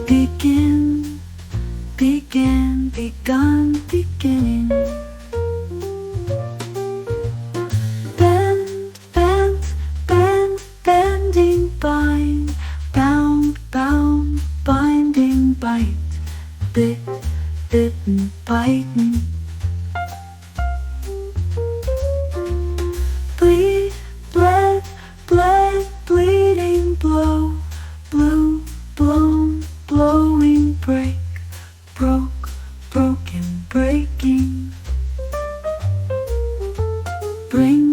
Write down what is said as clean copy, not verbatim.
Begin, began, begun, beginning. Bend, bent, bend, bending, bind, bound, bound, binding, bite, bit, bitten, biting. Bleed, bled, bled, bleeding, blow, blew, blown, blowing, break, broke, broken, breaking. Bring